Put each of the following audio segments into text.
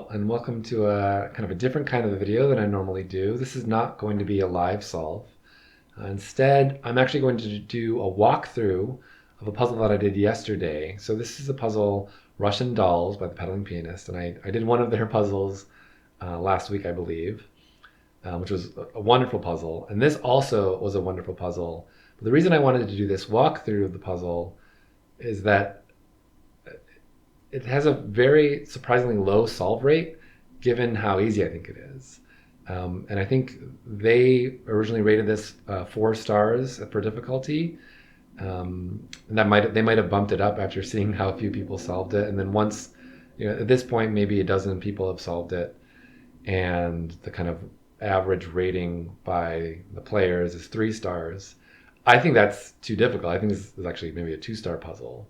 Hello, and welcome to a kind of a different kind of video than I normally do. This is not going to be a live solve. Instead, I'm actually going to do a walkthrough of a puzzle that I did yesterday. So this is a puzzle, Russian Dolls by The Pedaling Pianist, and I did one of their puzzles last week, I believe, which was a wonderful puzzle. And this also was a wonderful puzzle. But the reason I wanted to do this walkthrough of the puzzle is that it has a very surprisingly low solve rate given how easy I think it is. And I think they originally rated this 4 stars for difficulty. And they might have bumped it up after seeing how few people solved it. And then once, at this point, maybe a dozen people have solved it. And the kind of average rating by the players is 3 stars. I think that's too difficult. I think this is actually maybe a 2-star puzzle.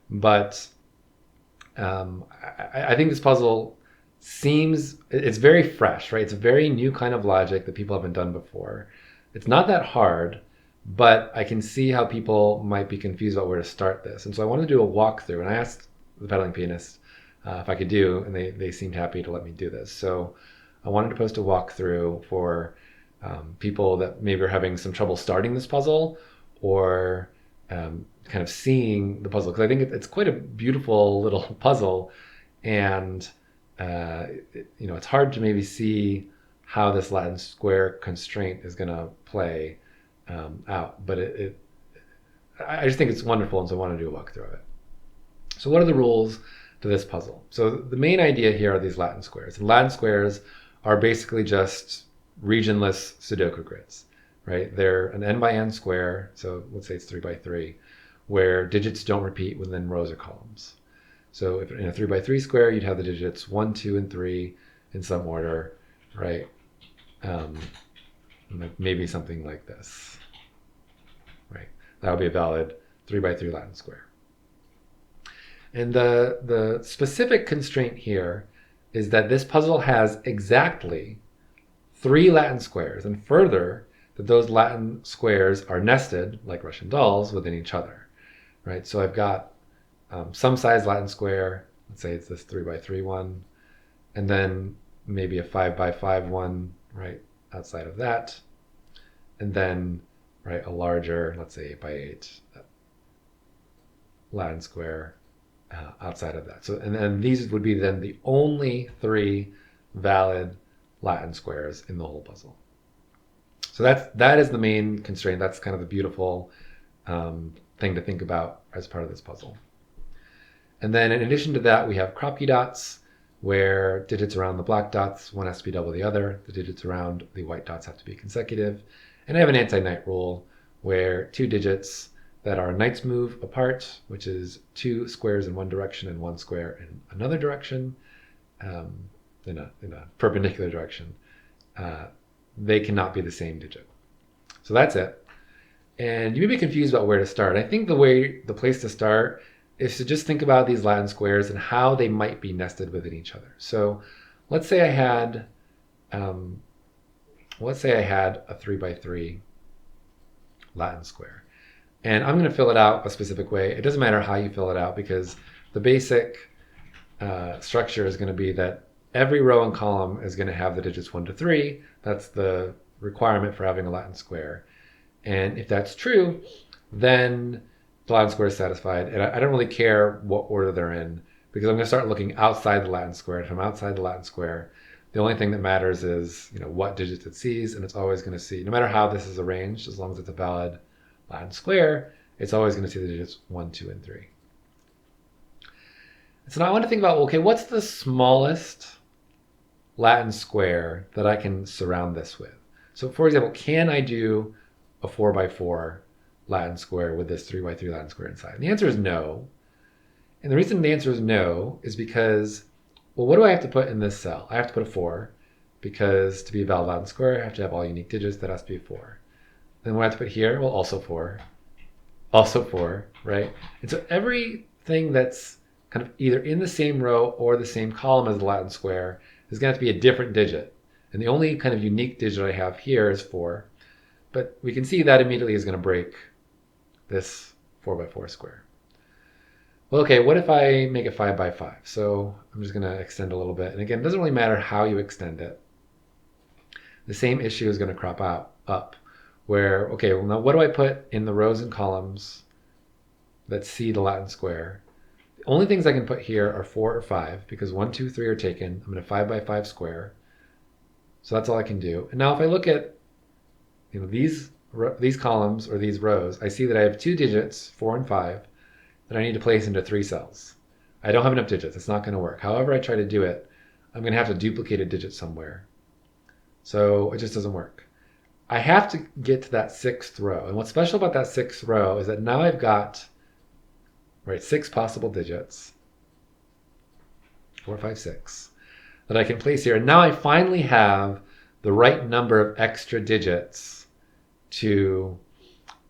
But I think this puzzle it's very fresh, right? It's a very new kind of logic that people haven't done before. It's not that hard, but I can see how people might be confused about where to start this. And so I wanted to do a walkthrough, and I asked the pedaling pianist if I could do, and they seemed happy to let me do this. So I wanted to post a walkthrough for people that maybe are having some trouble starting this puzzle or kind of seeing the puzzle, because I think it's quite a beautiful little puzzle, and it's hard to maybe see how this Latin square constraint is going to play out, but I just think it's wonderful, and so I want to do a walkthrough of it. So what are the rules to this puzzle? So the main idea here are these Latin squares, and Latin squares are basically just regionless Sudoku grids, right? They're an n by n square, so let's say it's 3 by 3, where digits don't repeat within rows or columns. So if in a 3 by 3 square, you'd have the digits 1, 2, and 3 in some order, right? Maybe something like this, right? That would be a valid 3 by 3 Latin square. And the specific constraint here is that this puzzle has exactly 3 Latin squares, and further, that those Latin squares are nested, like Russian dolls, within each other, right? So I've got some size Latin square, let's say it's this 3 by 3 one, and then maybe a 5 by 5 one, right, outside of that, and then, right, a larger, let's say 8 by 8 Latin square outside of that. So, and then these would be then the only 3 valid Latin squares in the whole puzzle. So that is the main constraint. That's kind of the beautiful thing to think about as part of this puzzle. And then in addition to that, we have Kropki dots, where digits around the black dots, one has to be double the other. The digits around the white dots have to be consecutive. And I have an Antiknight rule, where 2 digits that are knight's move apart, which is 2 squares in one direction and 1 square in another direction, in a perpendicular direction, they cannot be the same digit. So that's it. And you may be confused about where to start. I think the place to start is to just think about these Latin squares and how they might be nested within each other. So let's say I had a 3 by 3 Latin square. And I'm going to fill it out a specific way. It doesn't matter how you fill it out, because the basic structure is going to be that every row and column is going to have the digits 1 to 3. That's the requirement for having a Latin square. And if that's true, then the Latin square is satisfied. And I don't really care what order they're in, because I'm going to start looking outside the Latin square. If I'm outside the Latin square, the only thing that matters is what digits it sees, and it's always going to see, no matter how this is arranged, as long as it's a valid Latin square, it's always going to see the digits 1, 2, and 3. So now I want to think about, okay, what's the smallest Latin square that I can surround this with? So for example, can I do a 4 by 4 Latin square with this 3 by 3 Latin square inside? And the answer is no. And the reason the answer is no is because, well, what do I have to put in this cell? I have to put a 4, because to be a valid Latin square, I have to have all unique digits. That has to be a 4. Then what I have to put here? Well, also 4. Also 4, right? And so everything that's kind of either in the same row or the same column as the Latin square is going to have to be a different digit. And the only kind of unique digit I have here is 4. But we can see that immediately is going to break this 4 by 4 square. Well, okay, what if I make it 5 by 5? So I'm just going to extend a little bit. And again, it doesn't really matter how you extend it. The same issue is going to crop out up where, okay, well, now what do I put in the rows and columns that see the Latin square? The only things I can put here are 4 or 5 because 1, 2, 3 are taken. I'm going to 5 by 5 square. So that's all I can do. And now if I look at these columns or these rows, I see that I have 2 digits, 4 and 5, that I need to place into 3 cells. I don't have enough digits. It's not going to work. However I try to do it, I'm going to have to duplicate a digit somewhere. So it just doesn't work. I have to get to that 6th row. And what's special about that 6th row is that now I've got 6 possible digits, 4, 5, 6, that I can place here. And now I finally have the right number of extra digits to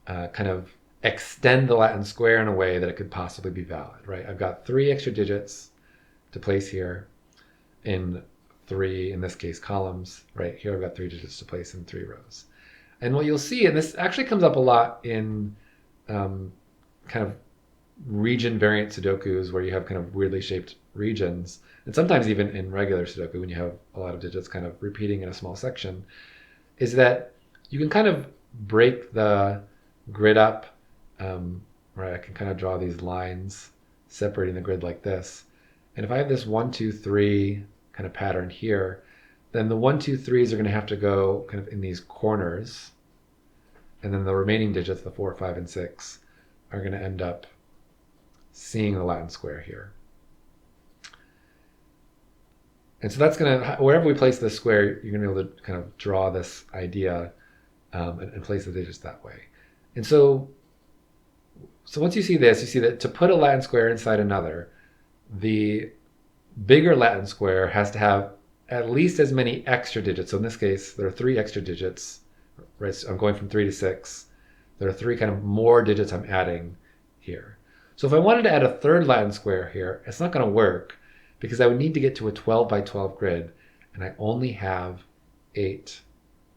kind of extend the Latin square in a way that it could possibly be valid, right? I've got 3 extra digits to place here in 3, in this case, columns, right? Here I've got 3 digits to place in 3 rows. And what you'll see, and this actually comes up a lot in kind of region variant Sudokus where you have kind of weirdly shaped regions, and sometimes even in regular Sudoku when you have a lot of digits kind of repeating in a small section, is that you can kind of break the grid up, right? I can kind of draw these lines separating the grid like this. And if I have this 1, 2, 3 kind of pattern here, then the 1, 2, 3s are going to have to go kind of in these corners. And then the remaining digits, the 4, 5, and 6, are going to end up seeing the Latin square here. And so that's going to, wherever we place this square, you're going to be able to kind of draw this idea and place the digits that way. And so once you see this, you see that to put a Latin square inside another, the bigger Latin square has to have at least as many extra digits. So in this case, there are 3 extra digits, right? So I'm going from 3 to 6. There are 3 kind of more digits I'm adding here. So if I wanted to add a 3rd Latin square here, it's not going to work because I would need to get to a 12 by 12 grid, and I only have an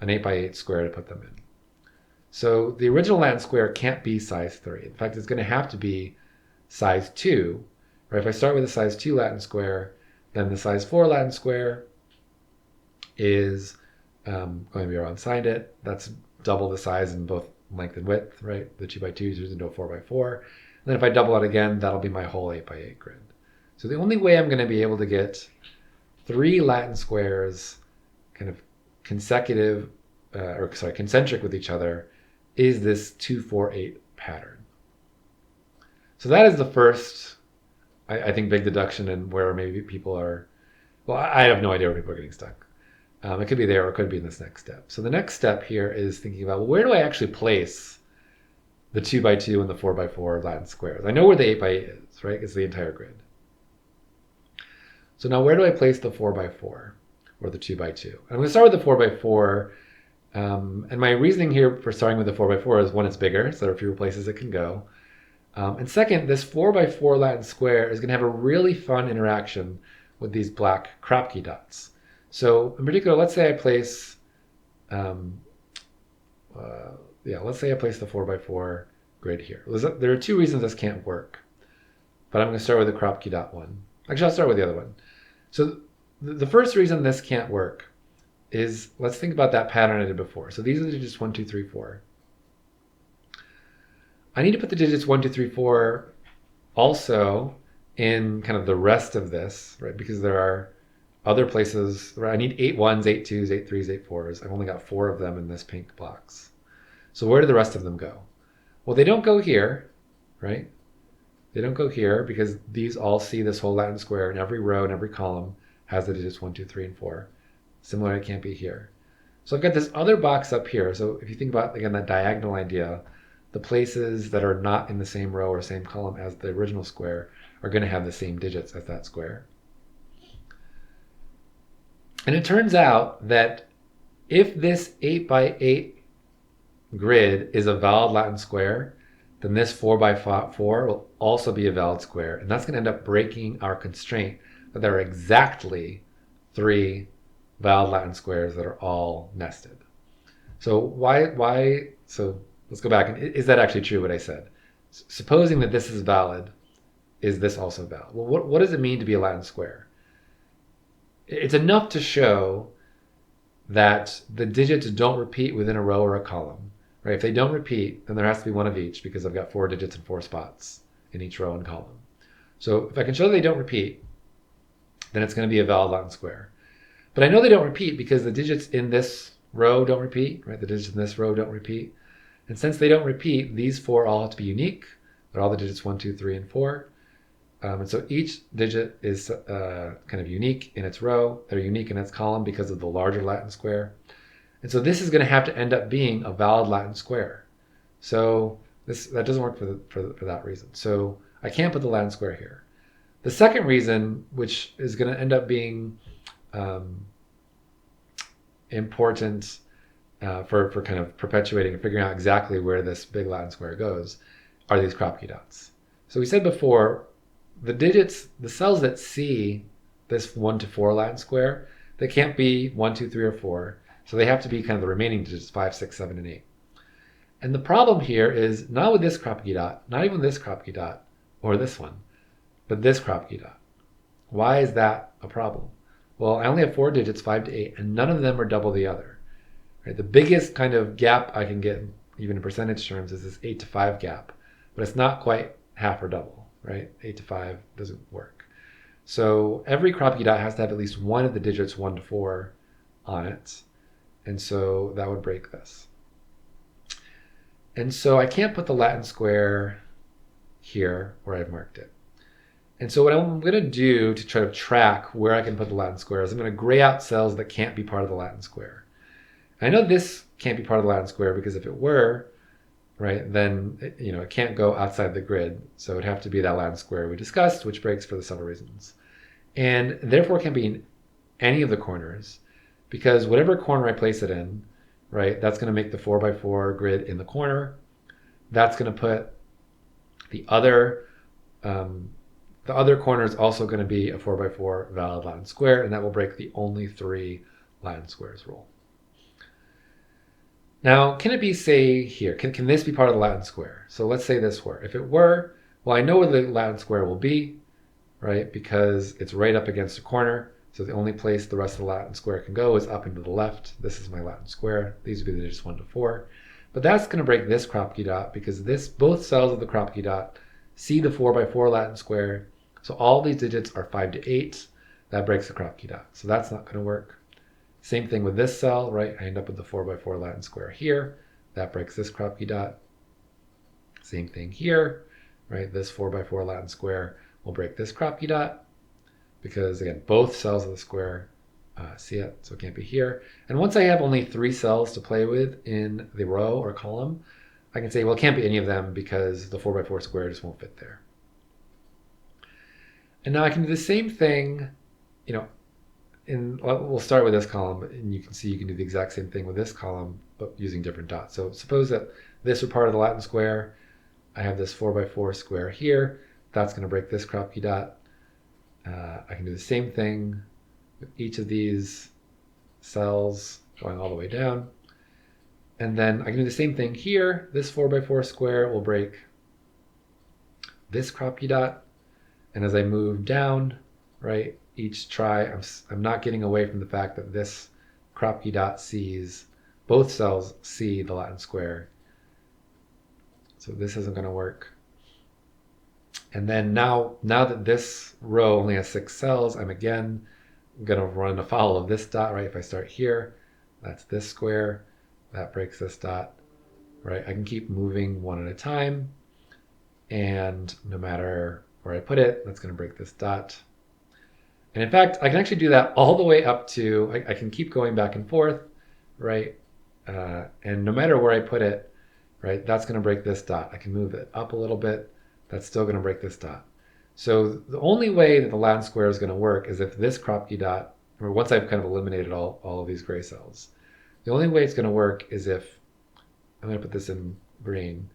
8 by 8 square to put them in. So the original Latin square can't be size 3. In fact, it's going to have to be size 2. Right? If I start with a size 2 Latin square, then the size 4 Latin square is going to be alongside it. That's double the size in both length and width, right? The 2 by 2 turns into a 4 by 4. And then if I double it again, that'll be my whole 8 by 8 grid. So the only way I'm going to be able to get 3 Latin squares kind of concentric with each other is this 2, 4, 8 pattern. So that is the first, I think, big deduction and where maybe people are, well, I have no idea where people are getting stuck. It could be there or it could be in this next step. So the next step here is thinking about, well, where do I actually place the 2 by 2 and the 4 by 4 Latin squares? I know where the 8 by 8 is, right? It's the entire grid. So now where do I place the 4 by 4 or the 2 by 2? I'm going to start with the 4 by 4. And my reasoning here for starting with the 4 by 4 is, one, it's bigger, so there are fewer places it can go. And second, this 4 by 4 Latin square is going to have a really fun interaction with these black Kropki dots. So in particular, let's say I place, let's say I place the 4 by 4 grid here. There are 2 reasons this can't work, but I'm going to start with the Kropki dot one. Actually, I'll start with the other one. So the first reason this can't work is, let's think about that pattern I did before. So these are the digits 1, 2, 3, 4. I need to put the digits 1, 2, 3, 4 also in kind of the rest of this, right? Because there are other places where I need 8 1s, 8 2s, 8 3s, 8 4s. I've only got 4 of them in this pink box. So where do the rest of them go? Well, they don't go here, right? They don't go here because these all see this whole Latin square, and every row and every column has the digits 1, 2, 3, and 4. Similarly, it can't be here. So I've got this other box up here. So if you think about, again, that diagonal idea, the places that are not in the same row or same column as the original square are going to have the same digits as that square. And it turns out that if this 8 by 8 grid is a valid Latin square, then this 4 by 4 will also be a valid square. And that's going to end up breaking our constraint that there are exactly 3 valid Latin squares that are all nested. So so let's go back. Is that actually true what I said? Supposing that this is valid, is this also valid? Well, what does it mean to be a Latin square? It's enough to show that the digits don't repeat within a row or a column, right? If they don't repeat, then there has to be one of each because I've got 4 digits and 4 spots in each row and column. So if I can show they don't repeat, then it's going to be a valid Latin square. But I know they don't repeat because the digits in this row don't repeat, right? The digits in this row don't repeat. And since they don't repeat, these 4 all have to be unique. They're all the digits 1, 2, 3, and 4. And so each digit is kind of unique in its row. They're unique in its column because of the larger Latin square. And so this is going to have to end up being a valid Latin square. So that doesn't work for that reason. So I can't put the Latin square here. The second reason, which is going to end up being important for kind of perpetuating and figuring out exactly where this big Latin square goes, are these Kropki dots. So we said before, the digits, the cells that see this 1 to 4 Latin square, they can't be 1, 2, 3, or 4. So they have to be kind of the remaining digits, 5, 6, 7, and 8. And the problem here is not with this Kropki dot, not even this Kropki dot, or this one, but this Kropki dot. Why is that a problem? Well, I only have 4 digits, 5 to 8, and none of them are double the other. Right? The biggest kind of gap I can get, even in percentage terms, is this 8 to 5 gap. But it's not quite half or double, right? 8 to 5 doesn't work. So every Kropki dot has to have at least one of the digits 1 to 4 on it. And so that would break this. And so I can't put the Latin square here where I've marked it. And so what I'm going to do to try to track where I can put the Latin square is I'm going to gray out cells that can't be part of the Latin square. I know this can't be part of the Latin square because if it were, right, then it can't go outside the grid. So it would have to be that Latin square we discussed, which breaks for the several reasons. And therefore it can't be in any of the corners because whatever corner I place it in, right, that's going to make the 4x4 grid in the corner. That's going to put the other corner is also going to be a 4x4 valid Latin square, and that will break the only 3 Latin squares rule. Now, can it be, say, here? Can this be part of the Latin square? So let's say this were. If it were, well, I know where the Latin square will be, right, because it's right up against the corner. So the only place the rest of the Latin square can go is up and to the left. This is my Latin square. These would be the digits 1 to 4. But that's going to break this Kropki dot because both cells of the Kropki dot see the 4x4 Latin square. So all these digits are 5 to 8. That breaks the Kropki dot. So that's not going to work. Same thing with this cell, right? I end up with the 4x4 Latin square here. That breaks this Kropki dot. Same thing here, right? This 4x4 Latin square will break this Kropki dot because, again, both cells of the square see it, so it can't be here. And once I have only 3 cells to play with in the row or column, I can say, well, it can't be any of them because the 4x4 square just won't fit there. And now I can do the same thing, we'll start with this column, and you can see you can do the exact same thing with this column, but using different dots. So suppose that this were part of the Latin square. I have this 4x4 square here. That's going to break this Kropki dot. I can do the same thing with each of these cells going all the way down. And then I can do the same thing here. This 4x4 square will break this Kropki dot. And as I move down, right, each try, I'm not getting away from the fact that this Kropki dot sees, both cells see the Latin square. So this isn't going to work. And then now that this row only has 6 cells, I'm again going to run afoul of this dot, right? If I start here, that's this square, that breaks this dot, right? I can keep moving one at a time. And no matter where I put it, that's going to break this dot. And in fact, I can actually do that all the way up to, I can keep going back and forth, right? And no matter where I put it, right, that's going to break this dot. I can move it up a little bit. That's still going to break this dot. So the only way that the Latin square is going to work is if this Kropki dot, or once I've kind of eliminated all of these gray cells, the only way it's going to work is if, I'm going to put this in green,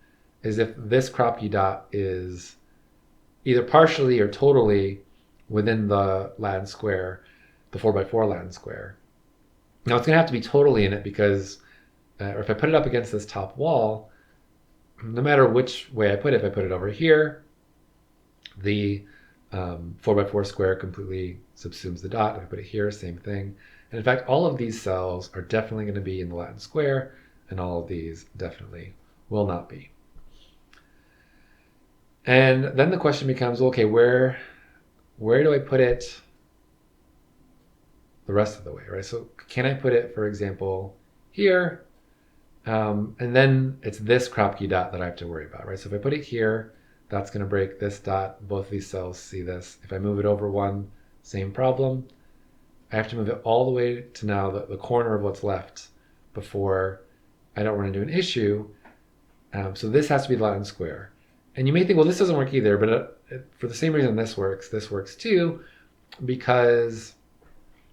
is if this Kropki dot is either partially or totally within the Latin square, the 4x4 Latin square. Now it's going to have to be totally in it because, or if I put it up against this top wall, no matter which way I put it, if I put it over here, The 4x4 square completely subsumes the dot. If I put it here, same thing. And in fact, all of these cells are definitely going to be in the Latin square, and all of these definitely will not be. And then the question becomes, okay, where do I put it the rest of the way, right? So can I put it, for example, here? And then it's this Kropki dot that I have to worry about, right? So if I put it here, that's going to break this dot. Both of these cells see this. If I move it over one, same problem. I have to move it all the way to now the corner of what's left before I don't run into an issue. So this has to be the Latin square. And you may think, well, this doesn't work either, but for the same reason this works too, because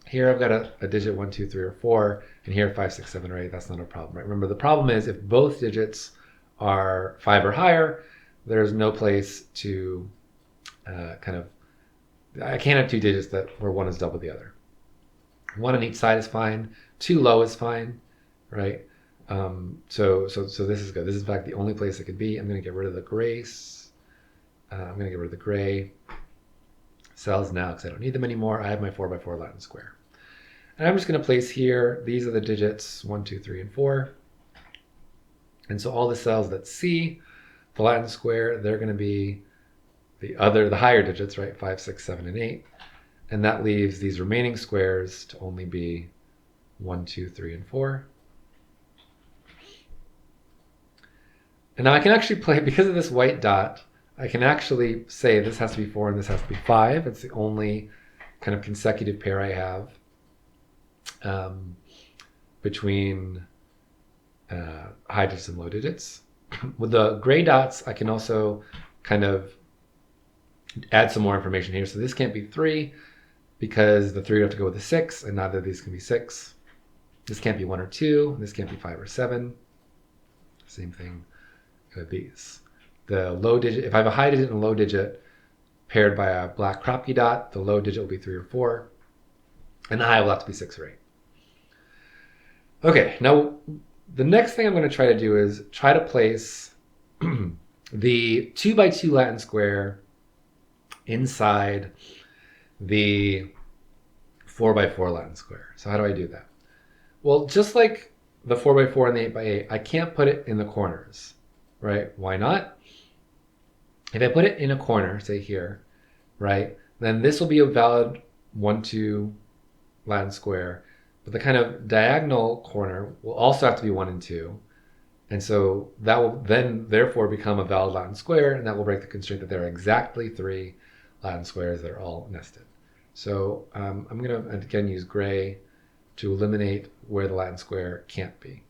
here I've got a digit 1, 2, 3, or 4, and here 5, 6, 7, or 8. That's not a problem, right? Remember, the problem is if both digits are 5 or higher, there's no place to I can't have two digits where one is double the other. 1 on each side is fine. 2 low is fine, right? So this is good. This is in fact the only place it could be. I'm going to get rid of the grace. I'm going to get rid of the gray cells now because I don't need them anymore. I have my 4x4 Latin square. And I'm just going to place here, these are the digits 1, 2, 3, and 4. And so all the cells that see the Latin square, they're going to be the higher digits, right? 5, 6, 7, and 8. And that leaves these remaining squares to only be 1, 2, 3, and 4. And now I can actually play, because of this white dot, I can actually say this has to be 4 and this has to be 5. It's the only kind of consecutive pair I have between high digits and low digits. With the gray dots, I can also kind of add some more information here. So this can't be 3 because the 3 would have to go with a 6, and neither of these can be 6. This can't be 1 or 2. This can't be 5 or 7. Same thing with these. The low digit, if I have a high digit and a low digit paired by a black Kropki dot, the low digit will be 3 or 4, and the high will have to be 6 or 8. Okay, now the next thing I'm going to try to do is try to place the 2x2 Latin square inside the 4x4 Latin square. So how do I do that? Well, just like the 4x4 and the 8x8, I can't put it in the corners, right? Why not? If I put it in a corner, say here, right, then this will be a valid 1, 2 Latin square, but the kind of diagonal corner will also have to be 1 and 2. And so that will then therefore become a valid Latin square, and that will break the constraint that there are exactly 3 Latin squares that are all nested. So I'm going to, again, use gray to eliminate where the Latin square can't be.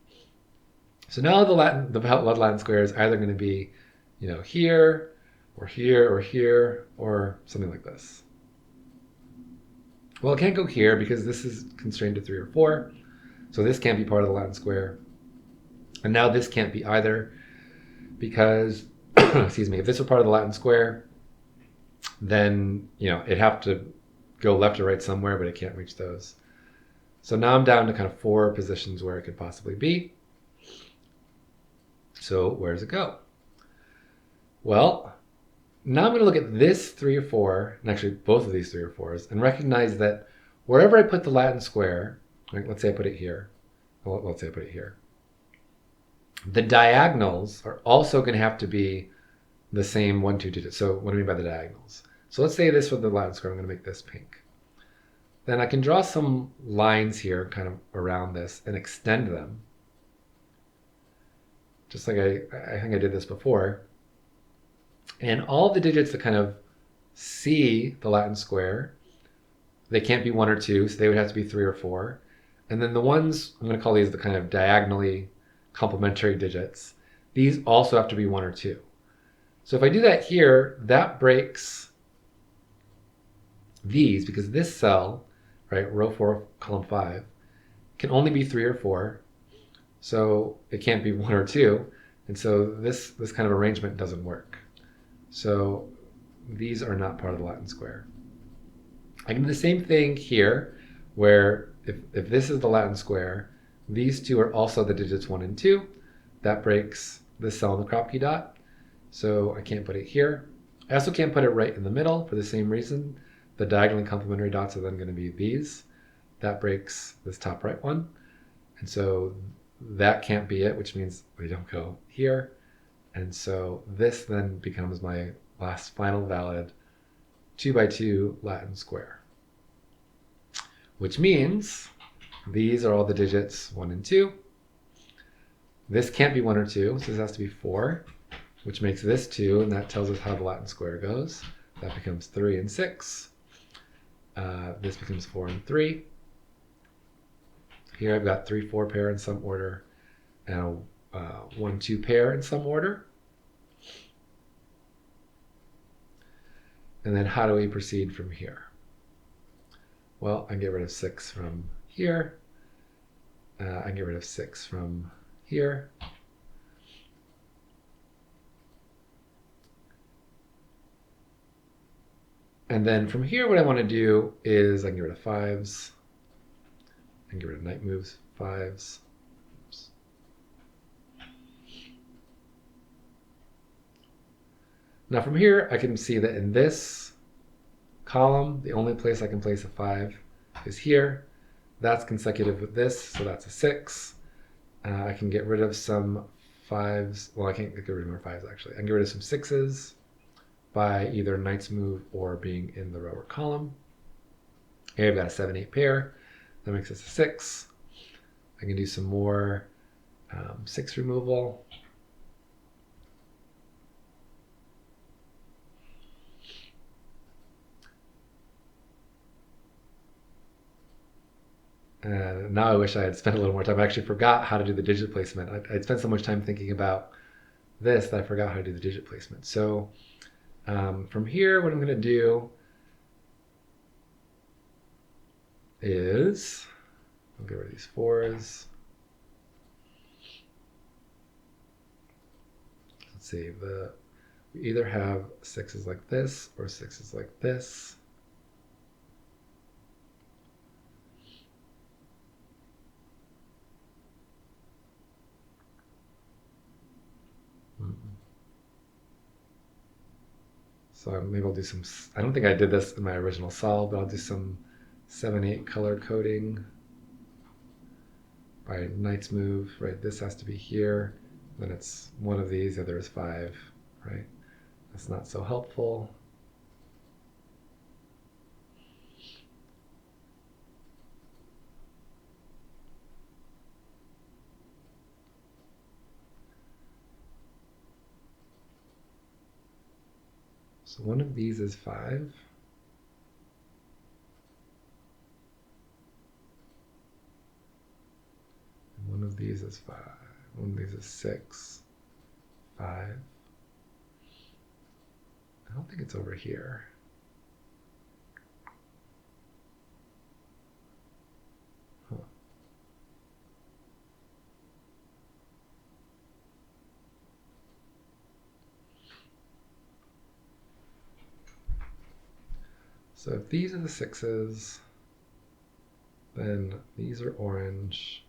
So now the valid Latin square is either going to be, here, or here, or here, or something like this. Well, it can't go here because this is constrained to 3 or 4. So this can't be part of the Latin square. And now this can't be either because, excuse me, if this were part of the Latin square, then, it'd have to go left or right somewhere, but it can't reach those. So now I'm down to kind of 4 positions where it could possibly be. So where does it go? Well, now I'm going to look at this 3 or 4, and actually both of these 3 or 4s, and recognize that wherever I put the Latin square, right, let's say I put it here, let's say I put it here, the diagonals are also going to have to be the same 1, 2 digits. So what do I mean by the diagonals? So let's say this for the Latin square, I'm going to make this pink. Then I can draw some lines here kind of around this and extend them. Just like I think I did this before. And all the digits that kind of see the Latin square, they can't be 1 or 2, so they would have to be 3 or 4. And then the ones, I'm going to call these the kind of diagonally complementary digits, these also have to be 1 or 2. So if I do that here, that breaks these, because this cell, right, row 4, column 5, can only be 3 or 4. So it can't be 1 or 2. And so this kind of arrangement doesn't work. So these are not part of the Latin square. I can do the same thing here, where if this is the Latin square, these 2 are also the digits 1 and 2. That breaks this cell in the Kropki dot. So I can't put it here. I also can't put it right in the middle for the same reason. The diagonally complementary dots are then going to be these. That breaks this top right one. And so that can't be it, which means we don't go here. And so this then becomes my last final valid 2 by 2 Latin square, which means these are all the digits 1 and 2. This can't be 1 or 2, so this has to be 4, which makes this 2, and that tells us how the Latin square goes. That becomes 3 and 6. This becomes 4 and 3. Here I've got 3, 4 pair in some order, and a 1, 2 pair in some order. And then how do we proceed from here? Well, I can get rid of 6 from here. I can get rid of 6 from here. And then from here, what I want to do is I can get rid of 5s. I can get rid of knight moves, 5s. Oops. Now from here, I can see that in this column, the only place I can place a 5 is here. That's consecutive with this, so that's a 6. I can get rid of some 5s. Well, I can't get rid of more 5s, actually. I can get rid of some 6s by either knight's move or being in the row or column. Here I've got a 7, 8 pair. That makes this a 6. I can do some more 6 removal. Now I wish I had spent a little more time. I actually forgot how to do the digit placement. I'd spent so much time thinking about this that I forgot how to do the digit placement. So from here, what I'm going to do is I'll get rid of these 4s. Let's see, we either have 6s like this or 6s like this. So maybe I'll do some, I don't think I did this in my original solve, but I'll do some 7, 8 color coding by knight's move, right? This has to be here. Then it's one of these, the other is 5, right? That's not so helpful. So one of these is 5. And one of these is 5. One of these is 6. 5. I don't think it's over here. Huh. So if these are the 6s, then these are orange.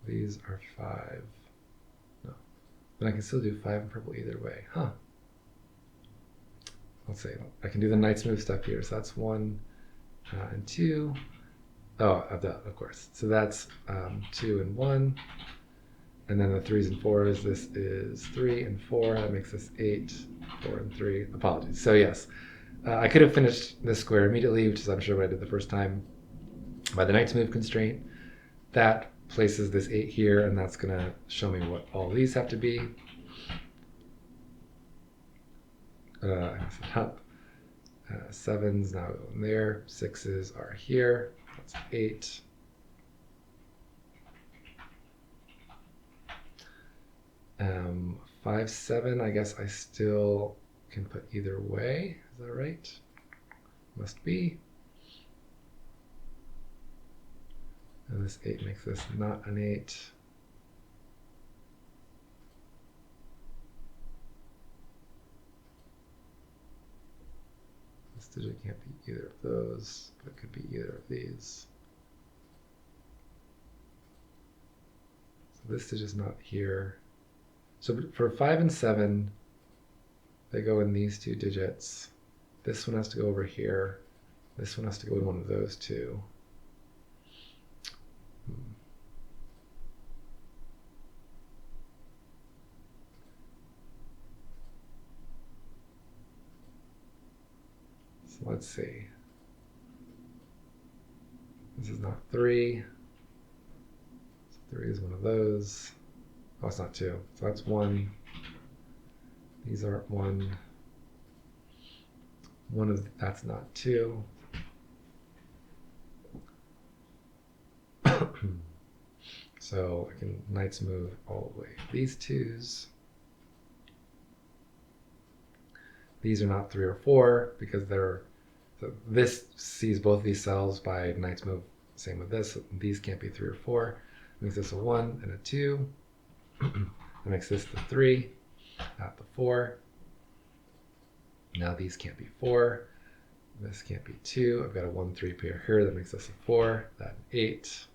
These are 5. No. But I can still do 5 and purple either way. Huh. Let's see. I can do the knight's move stuff here. So that's 1 and 2. Oh, of course. So that's 2 and 1. And then the 3s and 4s. This is 3 and 4. That makes this 8, 4 and 3. Apologies. So yes. I could have finished this square immediately, which is I'm sure what I did the first time, by the knight's move constraint. That places this 8 here, and that's going to show me what all these have to be. Up. 7s now go in there. 6s are here. That's 8. Um, 5, 7, I guess I still can put either way. Is that right? Must be. And this 8 makes this not an 8. This digit can't be either of those, but it could be either of these. So this digit's not here. So for 5 and 7, they go in these two digits. This one has to go over here. This one has to go in one of those two. So let's see. This is not 3. So 3 is one of those. Oh, it's not 2. So that's 1. These are 1. That's not 2. So I can knights move all the way. These 2s. These are not 3 or 4 because they're. So this sees both these cells by knights move. Same with this. These can't be 3 or 4. Makes this a 1 and a 2. That makes this the 3, not the 4. Now these can't be 4. This can't be 2. I've got a 1-3 pair here. That makes this a 4. That an 8.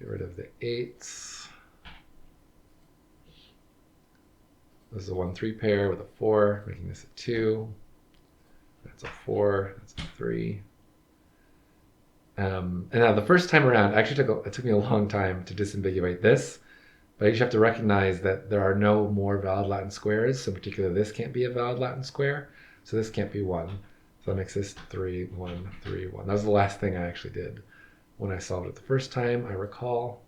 Get rid of the 8s. This is a 1-3 pair with a 4, making this a 2. That's a 4. That's a 3. And now the first time around, actually it took me a long time to disambiguate this, but you just have to recognize that there are no more valid Latin squares. So in particular, this can't be a valid Latin square. So this can't be 1. So that makes this 3, 1, 3, 1. That was the last thing I actually did when I solved it the first time, I recall.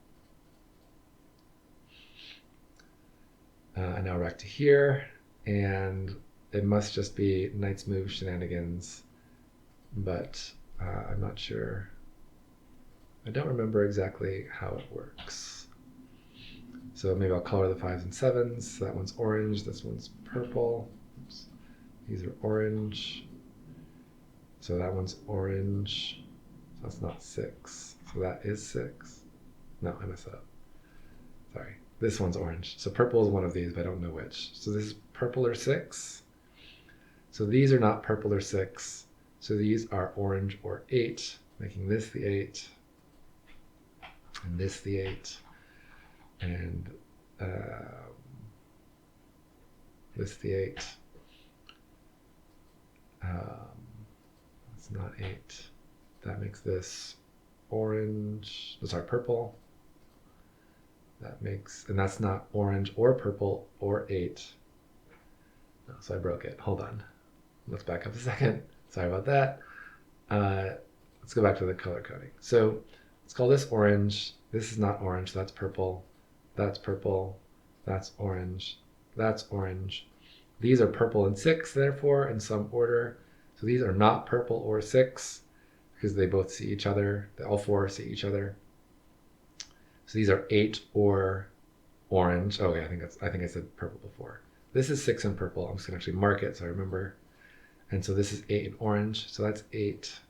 And now we're back to here. And it must just be knights move shenanigans. But I'm not sure. I don't remember exactly how it works. So maybe I'll color the 5s and 7s. So that one's orange, this one's purple. Oops. These are orange. So that one's orange. So that's not 6. So that is 6. No, I messed up. Sorry. This one's orange. So purple is one of these, but I don't know which. So this is purple or 6. So these are not purple or 6. So these are orange or 8, making this the 8. And this the 8. And this the 8. It's not 8. That makes this orange. Sorry, purple. That makes, and that's not orange or purple or 8. No, so I broke it. Hold on. Let's back up a second. Sorry about that. Let's go back to the color coding. So let's call this orange. This is not orange. That's purple. That's purple. That's orange. That's orange. These are purple and 6, therefore, in some order. So these are not purple or 6 because they both see each other. All 4 see each other. So these are 8 or orange. Oh, yeah, I think I said purple before. This is 6 and purple. I'm just going to actually mark it so I remember. And so this is 8 and orange. So that's 8.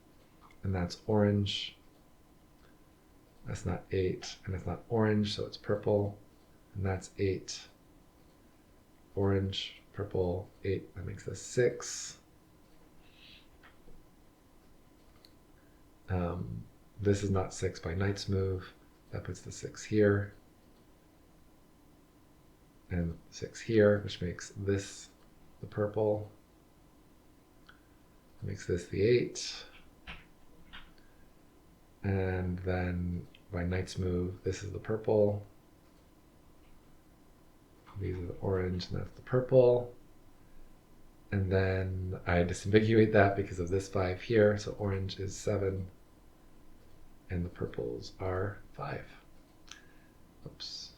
And that's orange. That's not 8. And it's not orange, so it's purple. And that's 8. Orange, purple, 8. That makes this 6. This is not 6 by knight's move. That puts the 6 here. And 6 here, which makes this the purple. Makes this the 8. And then by knight's move, this is the purple. These are the orange, and that's the purple. And then I disambiguate that because of this 5 here. So orange is 7, and the purples are 5. Oops,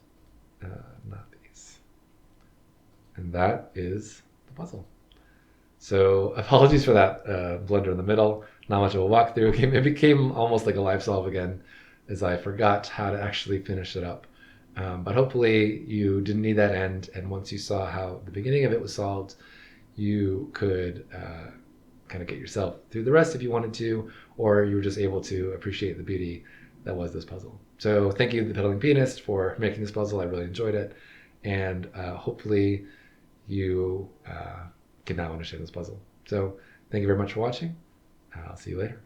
not these. And that is the puzzle. So apologies for that blunder in the middle. Not much of a walkthrough. It became almost like a live solve again, as I forgot how to actually finish it up. But hopefully you didn't need that end, and once you saw how the beginning of it was solved, you could kind of get yourself through the rest if you wanted to, or you were just able to appreciate the beauty that was this puzzle. So thank you, The Pedaling Pianist, for making this puzzle. I really enjoyed it, and hopefully you can now understand this puzzle. So thank you very much for watching. I'll see you later.